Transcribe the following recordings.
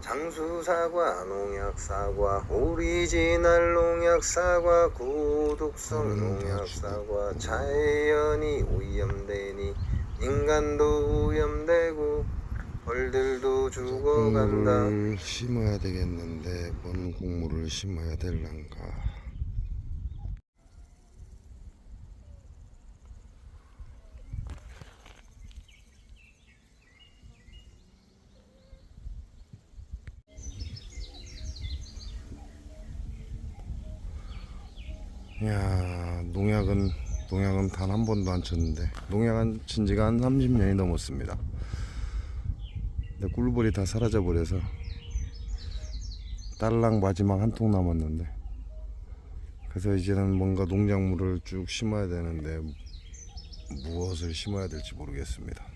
장수사과, 농약사과, 오리지널 농약사과, 고독성 농약사과, 자연이 오염되니 인간도 오염되고 벌들도 죽어간다. 곡물을 심어야 되겠는데 뭔 곡물을 심어야 될란가. 야, 농약은 단 한 번도 안 쳤는데, 농약은 친 지가 한 30년이 넘었습니다. 근데 꿀벌이 다 사라져 버려서 딸랑 마지막 한 통 남았는데, 그래서 이제는 뭔가 농작물을 쭉 심어야 되는데 무엇을 심어야 될지 모르겠습니다.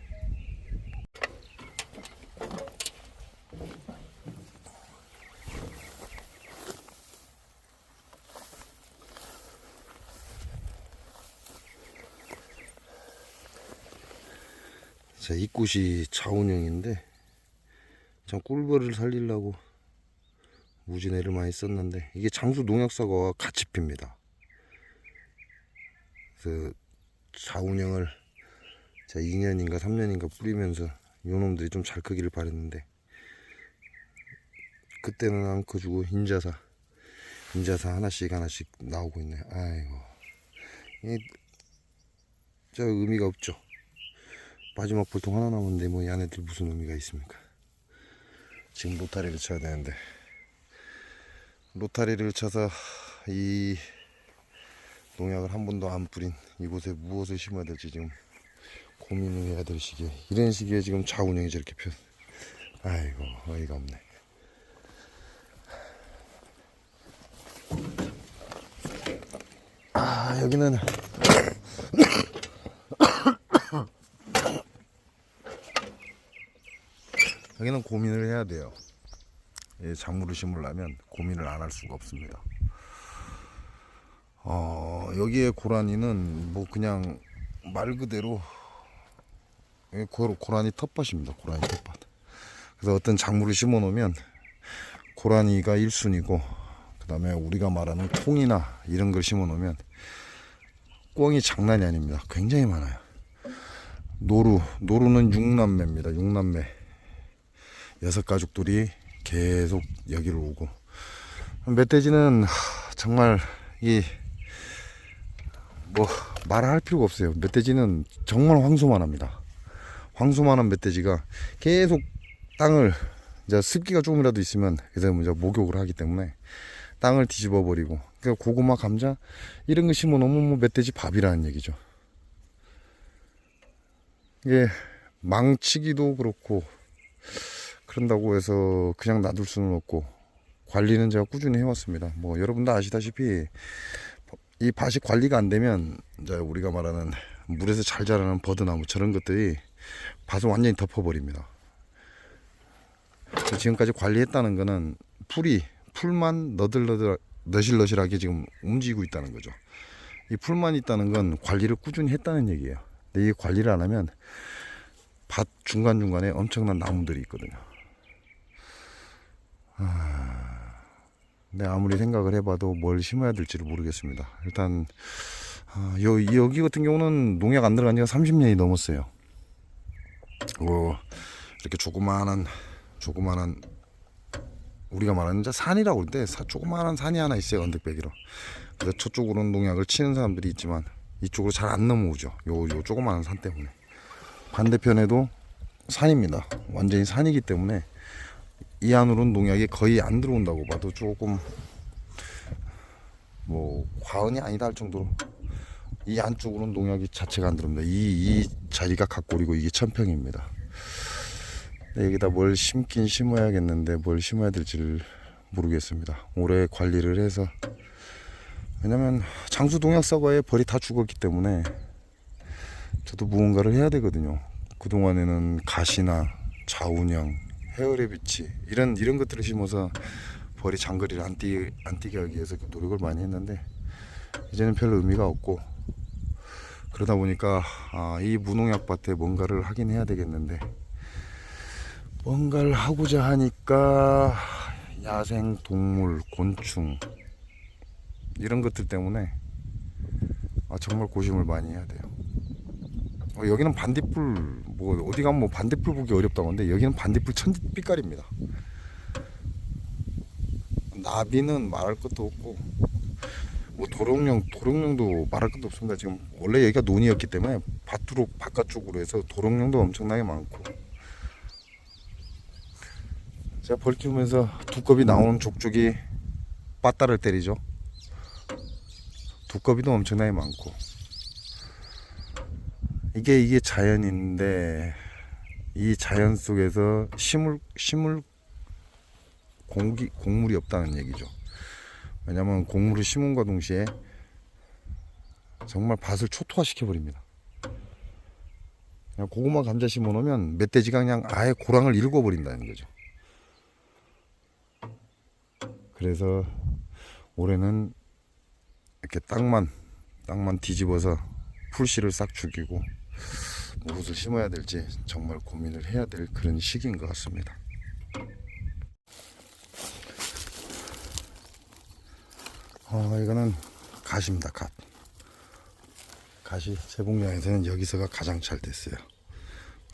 자, 이 꽃이 자운형인데 참 꿀벌을 살리려고 무지 애를 많이 썼는데, 이게 장수 농약사과와 같이 핍니다. 그래서 자운형을 자 2년인가 3년인가 뿌리면서 요놈들이 좀 잘 크기를 바랬는데, 그때는 안 커주고 인자사 하나씩 나오고 있네. 아이고, 저 의미가 없죠. 마지막 볼통 하나 남았는데 뭐 얘네들 무슨 의미가 있습니까? 지금 로타리를 쳐야 되는데, 로타리를 쳐서 이 농약을 한 번도 안 뿌린 이곳에 무엇을 심어야 될지 지금 고민을 해야 될 시기에, 이런 시기에 지금 자운형이 저렇게 펴. 아이고, 어이가 없네. 아, 여기는 여기는 고민을 해야 돼요. 작물을 심으려면 고민을 안 할 수가 없습니다. 여기에 고라니는 뭐 그냥 말 그대로 고라니 텃밭입니다. 고라니 텃밭. 그래서 어떤 작물을 심어 놓으면 고라니가 1순위고, 그 다음에 우리가 말하는 콩이나 이런 걸 심어 놓으면 꿩이 장난이 아닙니다. 굉장히 많아요. 노루는 6남매입니다. 6남매 6가족들이 계속 여기를 오고, 멧돼지는 정말 뭐 말할 필요가 없어요. 멧돼지는 정말 황소만 합니다. 황소만한 멧돼지가 계속 땅을, 이제 습기가 조금이라도 있으면 그래서 이제 목욕을 하기 때문에 땅을 뒤집어 버리고, 그러니까 고구마, 감자 이런 거 심어 놓으면 뭐 멧돼지 밥이라는 얘기죠. 이게 망치기도 그렇고, 그런다고 해서 그냥 놔둘 수는 없고, 관리는 제가 꾸준히 해왔습니다. 뭐 여러분도 아시다시피 이 밭이 관리가 안 되면 이제 우리가 말하는 물에서 잘 자라는 버드나무 저런 것들이 밭을 완전히 덮어버립니다. 지금까지 관리했다는 거는 풀만 너실너실하게 지금 움직이고 있다는 거죠. 이 풀만 있다는 건 관리를 꾸준히 했다는 얘기예요. 근데 이 관리를 안 하면 밭 중간중간에 엄청난 나무들이 있거든요. 근데 아무리 생각을 해봐도 뭘 심어야 될지를 모르겠습니다. 일단 여기 같은 경우는 농약 안 들어간 지가 30년이 넘었어요. 이렇게 조그마한 우리가 말하는 이제 산이라고 그러는데, 조그마한 산이 하나 있어요. 언덕배기로. 그래서 저쪽으로는 농약을 치는 사람들이 있지만 이쪽으로 잘 안 넘어오죠. 요 조그마한 산 때문에. 반대편에도 산입니다. 완전히 산이기 때문에 이 안으로는 농약이 거의 안 들어온다고 봐도 조금 뭐 과언이 아니다 할 정도로 이 안쪽으로는 농약이 자체가 안 들어옵니다. 이 자리가 각골이고 이게 천평입니다. 여기다 뭘 심긴 심어야겠는데 뭘 심어야 될지를 모르겠습니다. 올해 관리를 해서, 왜냐면 장수 농약사과에 벌이 다 죽었기 때문에 저도 무언가를 해야 되거든요. 그동안에는 가시나 자운형, 헤어레비치 이런 것들을 심어서 벌이 장거리를 안 뛰게 하기 위해서 노력을 많이 했는데, 이제는 별 의미가 없고, 그러다 보니까 이 무농약 밭에 뭔가를 하긴 해야 되겠는데 뭔가를 하고자 하니까 야생 동물, 곤충 이런 것들 때문에 정말 고심을 많이 해야 돼요. 여기는 반딧불, 뭐 어디 가면 뭐 반딧불 보기 어렵다고 하는데 여기는 반딧불 천빛깔입니다. 나비는 말할 것도 없고, 뭐 도롱뇽도 말할 것도 없습니다. 지금 원래 여기가 논이었기 때문에 밭으로 바깥쪽으로 해서 도롱뇽도 엄청나게 많고, 제가 벌 키우면서 두꺼비 나오는 족족이 빠따를 때리죠. 두꺼비도 엄청나게 많고, 이게 자연인데 이 자연 속에서 심을 곡물이 없다는 얘기죠. 왜냐면 곡물을 심음과 동시에 정말 밭을 초토화시켜 버립니다. 그냥 고구마 감자 심어 놓으면 멧돼지가 그냥 아예 고랑을 일궈 버린다는 거죠. 그래서 올해는 이렇게 땅만 뒤집어서 풀씨를 싹 죽이고 무엇을 심어야 될지 정말 고민을 해야 될 그런 시기인 것 같습니다. 이거는 갓입니다. 갓이 제 공장에서는 여기서가 가장 잘 됐어요.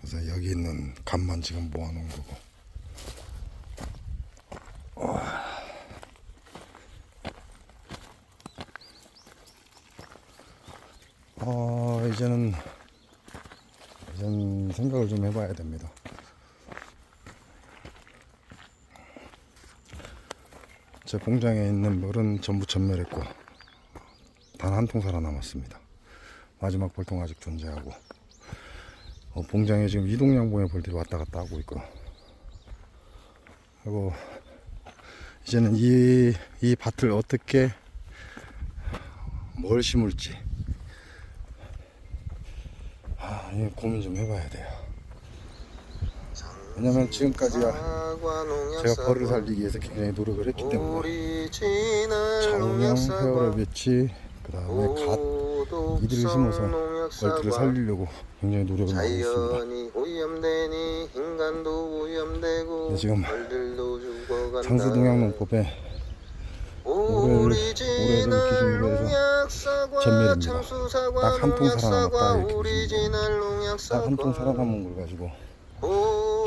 그래서 여기 있는 갓만 지금 모아놓은 거고, 이제는 생각을 좀 해봐야 됩니다. 제 공장에 있는 벌은 전부 전멸했고 단 한 통 살아남았습니다. 마지막 벌통 아직 존재하고, 공장에 지금 이동양봉의 벌들이 왔다 갔다 하고 있고, 그리고 이제는 이 밭을 어떻게 뭘 심을지 고민 좀 해봐야 돼요. 왜냐면 지금까지야 제가 벌을 살리기 위해서 굉장히 노력을 했기 때문에 정령, 페어럴 배치, 그 다음에 갓 이들을 심어서 벌들을 살리려고 굉장히 노력을 많이 했습니다. 근데 지금 상수농약농법에 올해를 기준으로 해서 전멸입니다. 딱 한 통 살아남았다 이렇게 기준으로 딱 한 통 살아남은 걸 가지고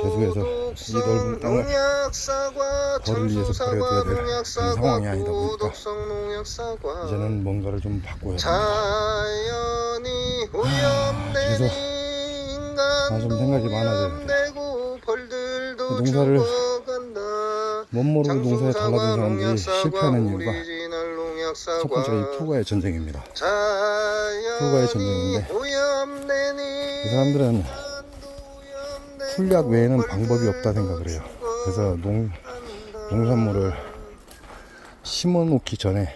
계속해서 이 넓은 땅을 벌을 위해서 버려둬야 될 그런 상황이 아니다 보니까 이제는 뭔가를 좀 바꿔야 됩니다. 그래서 좀 생각이 많아져요. 농사를 멋모르고 농사에 달라든 사람들이 실패하는 이유가 첫 번째가 이 풀과의 전쟁입니다. 풀과의 전쟁인데 이 사람들은 풀약 외에는 방법이 없다 생각을 해요. 그래서 농산물을 심어 놓기 전에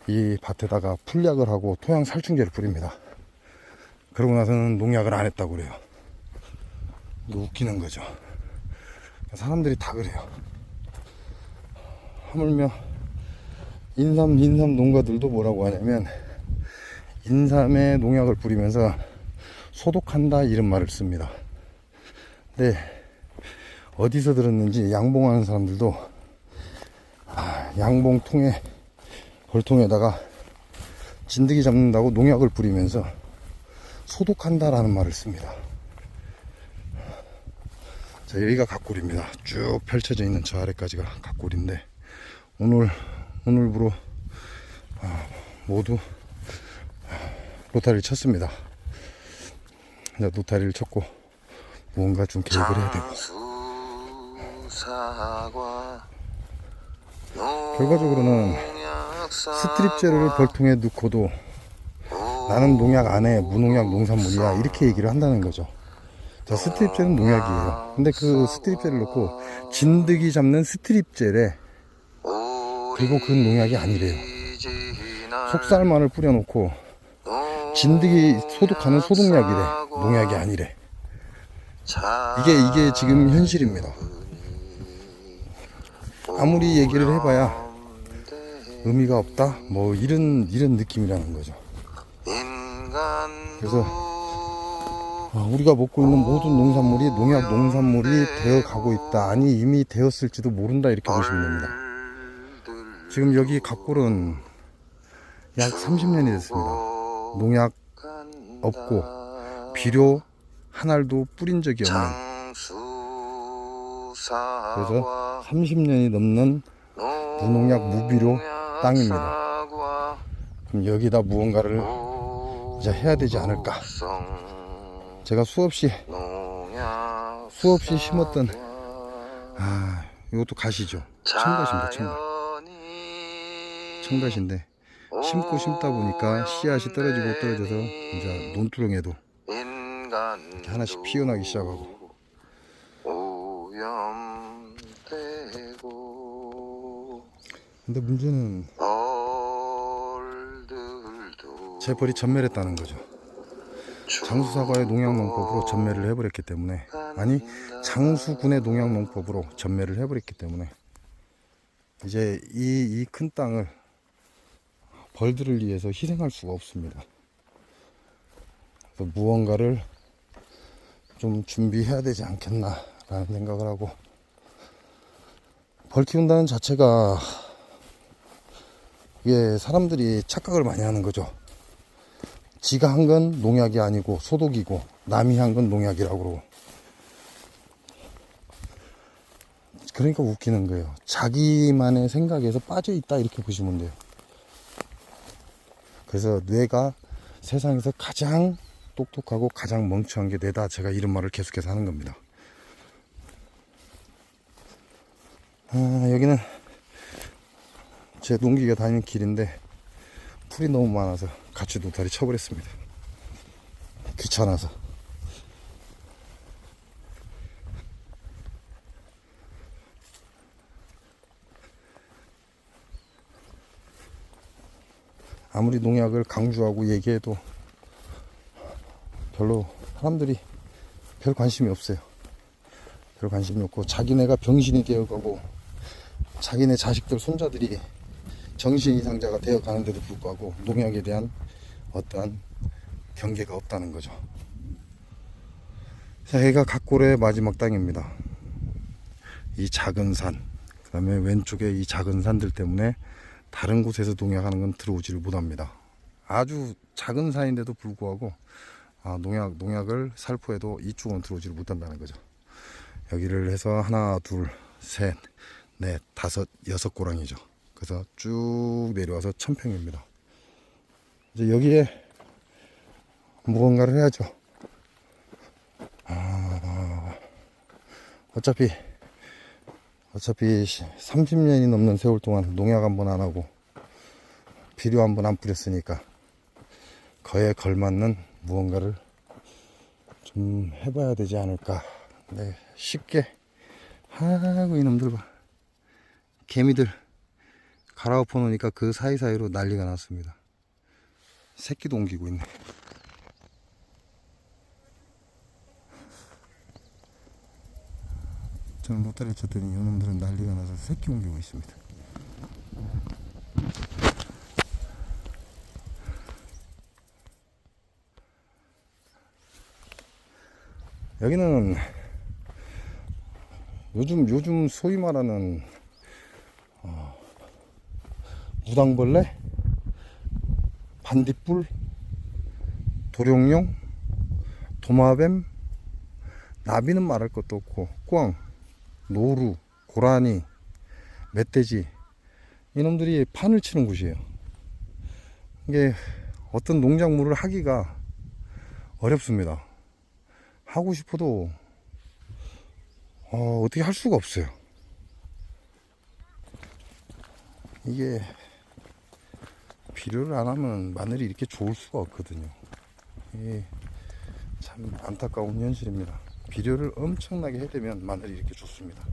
이 밭에다가 풀약을 하고 토양 살충제를 뿌립니다. 그러고 나서는 농약을 안 했다고 그래요. 이거 웃기는 거죠. 사람들이 다 그래요. 하물며 인삼 농가들도 뭐라고 하냐면 인삼에 농약을 뿌리면서 소독한다 이런 말을 씁니다. 근데 어디서 들었는지 양봉하는 사람들도 양봉통에 벌통에다가 진드기 잡는다고 농약을 뿌리면서 소독한다라는 말을 씁니다. 자, 여기가 갓골입니다. 쭉 펼쳐져 있는 저 아래까지가 갓골인데 오늘부로 모두 로타리를 쳤습니다. 이제 로타리를 쳤고 무언가 좀 계획을 해야 되고, 결과적으로는 스트립제를 벌통에 넣고도 나는 농약 안 해, 무농약 농산물이야 이렇게 얘기를 한다는 거죠. 자, 스트립제는 농약이에요. 근데 그 스트립제를 넣고 진드기 잡는 스트립제래, 그리고 그건 농약이 아니래요. 속살만을 뿌려놓고 진드기 소독하는 소독약이래, 농약이 아니래. 이게 지금 현실입니다. 아무리 얘기를 해봐야 의미가 없다, 뭐 이런 느낌이라는 거죠. 그래서 우리가 먹고 있는 모든 농산물이 농약 농산물이 되어 가고 있다. 아니 이미 되었을지도 모른다 이렇게 보시면 됩니다. 지금 여기 각골은 약 30년이 됐습니다. 농약 없고 비료 한 알도 뿌린 적이 없는, 그래서 30년이 넘는 무농약 무비료 땅입니다. 그럼 여기다 무언가를 이제 해야 되지 않을까. 제가 수없이 심었던 이것도 가시죠. 청가시입니다. 청가시인데 심고 심다 보니까 씨앗이 떨어져서 이제 논두렁에도 이렇게 하나씩 피어나기 시작하고. 근데 문제는 제 벌이 전멸했다는 거죠. 장수사과의 농약농법으로 전멸을 해버렸기 때문에, 아니 장수군의 농약농법으로 전멸을 해버렸기 때문에 이제 이 큰 땅을 벌들을 위해서 희생할 수가 없습니다. 그래서 무언가를 좀 준비해야 되지 않겠나 라는 생각을 하고, 벌 키운다는 자체가 이게 사람들이 착각을 많이 하는 거죠. 지가 한 건 농약이 아니고 소독이고 남이 한 건 농약이라고 그러고. 그러니까 웃기는 거예요. 자기만의 생각에서 빠져 있다 이렇게 보시면 돼요. 그래서 뇌가 세상에서 가장 똑똑하고 가장 멍청한 게 뇌다, 제가 이런 말을 계속해서 하는 겁니다. 여기는 제 농기가 다니는 길인데 풀이 너무 많아서 같이 노다리 쳐버렸습니다. 귀찮아서. 아무리 농약을 강조하고 얘기해도 별로 사람들이 별 관심이 없어요. 별 관심이 없고, 자기네가 병신이 되어가고 자기네 자식들 손자들이 정신 이상자가 되어 가는데도 불구하고 농약에 대한 어떠한 경계가 없다는 거죠. 자, 여기가 각골의 마지막 땅입니다. 이 작은 산, 그 다음에 왼쪽에 이 작은 산들 때문에 다른 곳에서 농약하는 건 들어오지를 못합니다. 아주 작은 산인데도 불구하고 농약을 살포해도 이쪽은 들어오지를 못한다는 거죠. 여기를 해서 하나, 둘, 셋, 넷, 다섯, 여섯 고랑이죠. 그래서 쭉 내려와서 1000평입니다. 이제 여기에 무언가를 해야죠. 어차피 30년이 넘는 세월 동안 농약 한 번 안 하고 비료 한 번 안 뿌렸으니까 그에 걸맞는 무언가를 좀 해봐야 되지 않을까. 네, 쉽게 하고 이놈들 봐. 개미들 갈아엎어 놓으니까 그 사이사이로 난리가 났습니다. 새끼도 옮기고 있네. 저는 노다리 쳤더니 이놈들은 난리가 나서 새끼 옮기고 있습니다. 여기는 요즘 소위 말하는 무당벌레, 반딧불, 도룡뇽, 도마뱀, 나비는 말할 것도 없고 꿩, 노루, 고라니, 멧돼지, 이놈들이 판을 치는 곳이에요. 이게 어떤 농작물을 하기가 어렵습니다. 하고 싶어도 어떻게 할 수가 없어요. 이게 비료를 안 하면 마늘이 이렇게 좋을 수가 없거든요. 이게 참 안타까운 현실입니다. 비료를 엄청나게 해대면 마늘이 이렇게 좋습니다.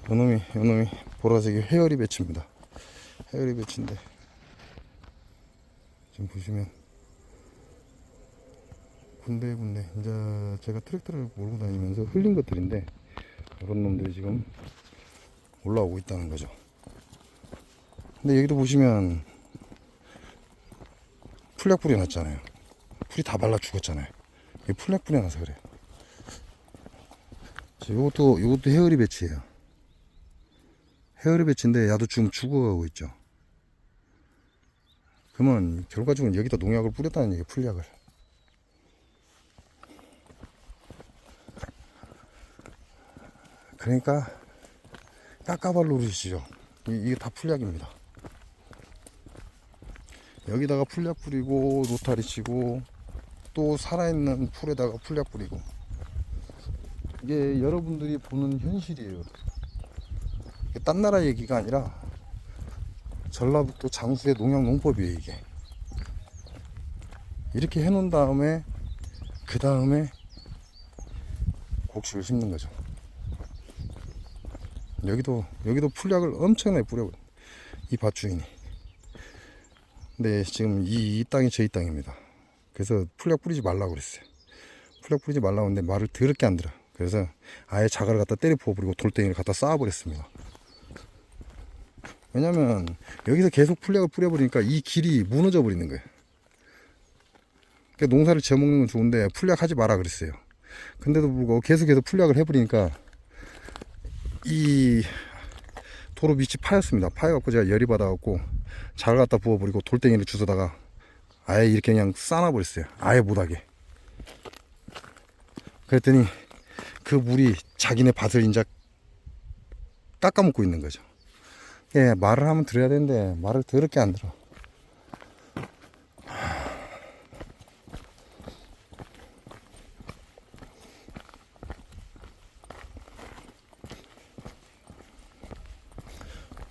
요놈이 보라색이 회오리 배치입니다. 회오리 배치인데 지금 보시면 군데군데 이제 제가 트랙터를 몰고 다니면서 흘린 것들인데 이런 놈들이 지금 올라오고 있다는 거죠. 근데 여기도 보시면 풀약 뿌려놨잖아요. 풀이 다 발라 죽었잖아요. 이 풀약 뿌려놔서 그래요. 요것도 헤어리 배치예요. 헤어리 배치인데 야도 지금 죽어가고 있죠. 그러면 결과적으로 여기다 농약을 뿌렸다는 얘기예요. 풀약을. 그러니까 깎아발 노릇이죠. 이게 다 풀약입니다. 여기다가 풀약 뿌리고 로타리 치고 또 살아있는 풀에다가 풀약 뿌리고, 이게 여러분들이 보는 현실이에요. 이게 딴 나라 얘기가 아니라 전라북도 장수의 농약 농법이에요. 이게 이렇게 해놓은 다음에 그 다음에 곡식을 심는 거죠. 여기도 풀약을 엄청나게 뿌려요, 이 밭주인이. 근데 지금 이 땅이 저희 땅입니다. 그래서 풀약 뿌리지 말라고 그랬어요. 풀약 뿌리지 말라고 했는데 말을 더럽게 안 들어. 그래서 아예 자갈을 갖다 때려 부어버리고 돌덩이를 갖다 쌓아버렸습니다. 왜냐면 여기서 계속 풀약을 뿌려버리니까 이 길이 무너져 버리는 거예요. 그러니까 농사를 지어먹는 건 좋은데 풀약 하지 마라 그랬어요. 근데도 불구하고 계속해서 풀약을 해버리니까 이 도로 밑이 파였습니다. 파여갖고 제가 열이 받아갖고 자갈 갖다 부어버리고 돌덩이를 주워다가 아예 이렇게 그냥 쌓아버렸어요. 아예 못하게. 그랬더니 그 물이 자기네 밭을 이제 깎아먹고 있는 거죠. 예, 말을 하면 들어야 되는데 말을 더럽게 안 들어.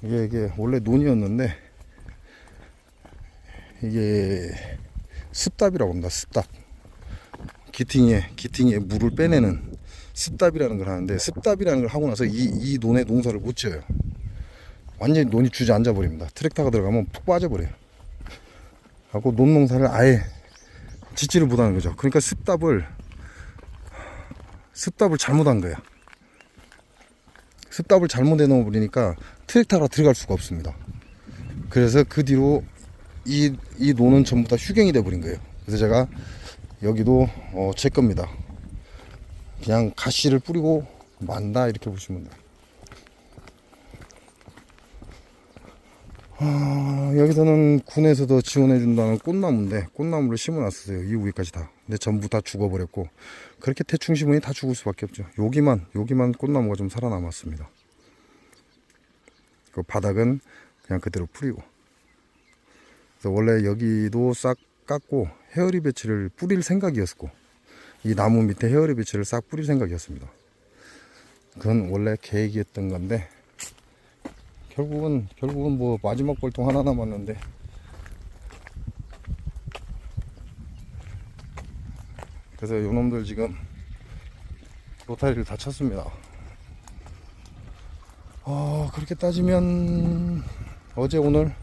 이게 원래 논이었는데 이게 습답이라고 합니다. 습답. 기팅에 물을 빼내는 습답이라는 걸 하는데, 습답이라는 걸 하고 나서 이 논에 농사를 못 지어요. 완전히 논이 주저앉아 버립니다. 트랙터가 들어가면 푹 빠져버려요. 하고 논 농사를 아예 짓지를 못하는 거죠. 그러니까 습답을 잘못한 거야. 습답을 잘못해 넣어 버리니까 트랙터가 들어갈 수가 없습니다. 그래서 그 뒤로 이 논은 전부 다 휴경이 돼 버린 거예요. 그래서 제가 여기도 제 겁니다. 그냥 가시를 뿌리고 만다, 이렇게 보시면 돼요. 여기서는 군에서도 지원해 준다는 꽃나무인데 꽃나무를 심어 놨어요. 이 위까지 다. 근데 전부 다 죽어 버렸고, 그렇게 대충 심으니 다 죽을 수밖에 없죠. 여기만 꽃나무가 좀 살아남았습니다. 그 바닥은 그냥 그대로 뿌리고. 그래서 원래 여기도 싹 깎고 헤어리 배치를 뿌릴 생각이었고, 이 나무 밑에 헤어리 배치를 싹 뿌릴 생각이었습니다. 그건 원래 계획이었던 건데 결국은 뭐 마지막 볼통 하나 남았는데, 그래서 요놈들 지금 로타리를 다 쳤습니다. 그렇게 따지면 어제 오늘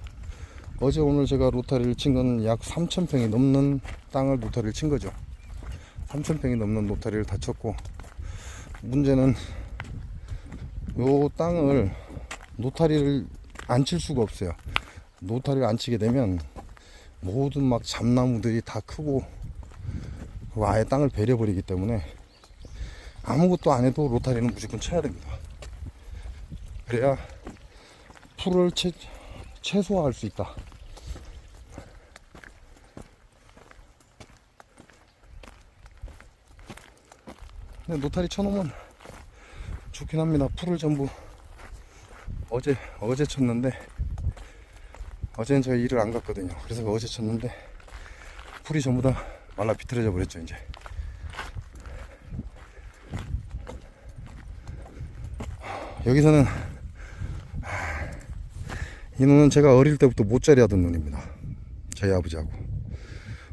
제가 로타리를 친 건 약 3,000평이 넘는 땅을 로타리를 친 거죠. 3,000평이 넘는 로타리를 다 쳤고, 문제는 요 땅을 노타리를 안 칠 수가 없어요. 노타리를 안 치게 되면 모든 막 잡나무들이 다 크고 아예 땅을 베려버리기 때문에 아무것도 안 해도 로타리는 무조건 쳐야 됩니다. 그래야 풀을 최소화할 수 있다. 근데 노타리 쳐놓으면 좋긴 합니다. 풀을 전부 어제 쳤는데, 어제는 제가 일을 안 갔거든요. 그래서 어제 쳤는데 풀이 전부 다 말라 비틀어져 버렸죠. 이제 여기서는 이 논은 제가 어릴 때부터 모짜리 하던 논입니다. 저희 아버지하고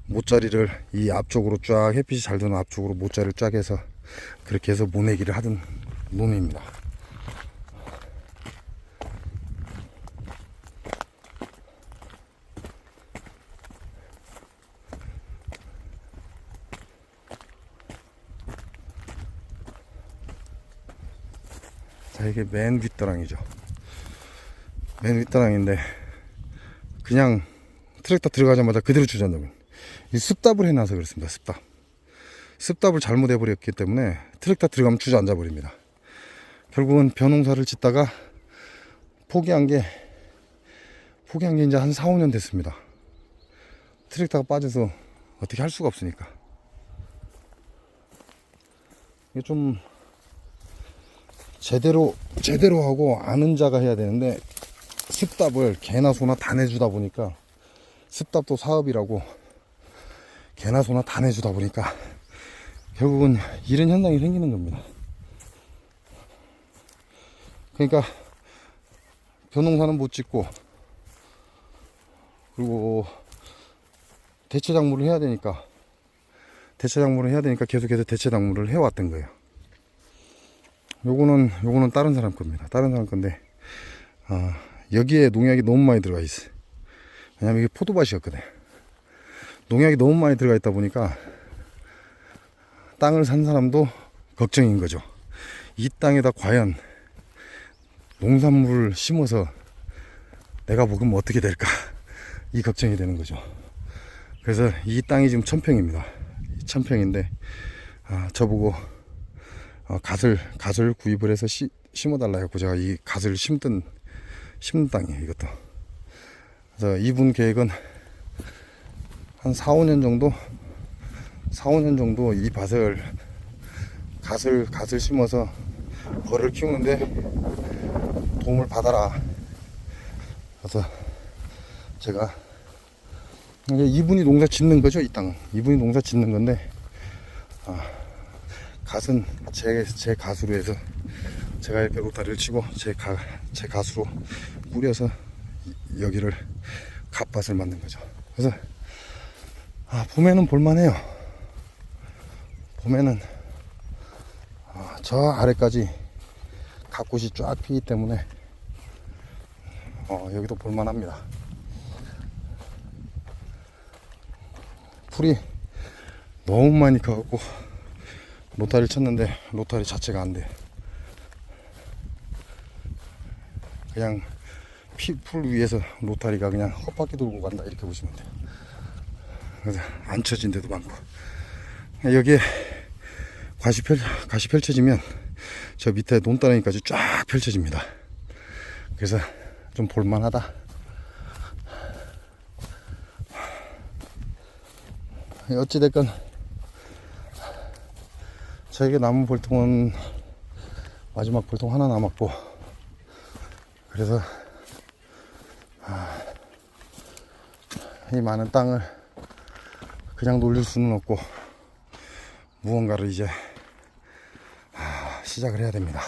모짜리를 이 앞쪽으로 쫙, 햇빛이 잘 드는 앞쪽으로 모짜리를 쫙 해서 그렇게 해서 모내기를 하던 논입니다. 자, 이게 맨 윗다랑이죠. 맨 윗다랑인데 그냥 트랙터 들어가자마자 그대로 주저앉아버린. 이 습답을 해놔서 그렇습니다. 습답을 잘못해버렸기 때문에 트랙터 들어가면 주저앉아버립니다. 결국은 벼농사를 짓다가 포기한 게 이제 한 4, 5년 됐습니다. 트랙터가 빠져서 어떻게 할 수가 없으니까. 이게 좀 제대로 하고 아는 자가 해야 되는데, 습답을 개나 소나 다 내주다 보니까, 습답도 사업이라고 개나 소나 다 내주다 보니까 결국은 이런 현상이 생기는 겁니다. 그러니까 벼농사는 못 짓고, 그리고 대체작물을 해야 되니까 계속해서 대체작물을 해왔던 거예요. 요거는 다른 사람 겁니다. 다른 사람 건데, 여기에 농약이 너무 많이 들어가 있어요. 왜냐면 이게 포도밭이었거든. 농약이 너무 많이 들어가 있다 보니까 땅을 산 사람도 걱정인 거죠. 이 땅에다 과연 농산물을 심어서 내가 먹으면 어떻게 될까, 이 걱정이 되는 거죠. 그래서 이 땅이 지금 1000평입니다. 1000평인데 저보고 갓을 구입을 해서 심어달라 했고, 제가 이 갓을 심는 땅이에요, 이것도. 그래서 이분 계획은 한 4, 5년 정도 이 밭을 갓을 심어서 벌을 키우는데 도움을 받아라. 그래서 제가, 이분이 농사 짓는 거죠, 이 땅은. 이분이 농사 짓는 건데, 갓은 제 갓으로 해서 제가 이렇게 로타리를 치고 제 갓으로 뿌려서 여기를 갓밭을 만든 거죠. 그래서 봄에는 볼만해요. 봄에는 저 아래까지 갓꽃이 쫙 피기 때문에 여기도 볼만합니다. 풀이 너무 많이 커갖고 로타리를 쳤는데 로타리 자체가 안 돼. 그냥 풀 위에서 로타리가 그냥 헛바퀴 돌고 간다, 이렇게 보시면 돼요. 그래서 안 쳐진 데도 많고, 여기에 갓이 펼쳐지면 저 밑에 논다랑이까지 쫙 펼쳐집니다. 그래서 좀 볼만하다. 어찌됐건 저에게 남은 볼통은 마지막 볼통 하나 남았고, 그래서 이 많은 땅을 그냥 놀릴 수는 없고 무언가를 이제 시작을 해야 됩니다.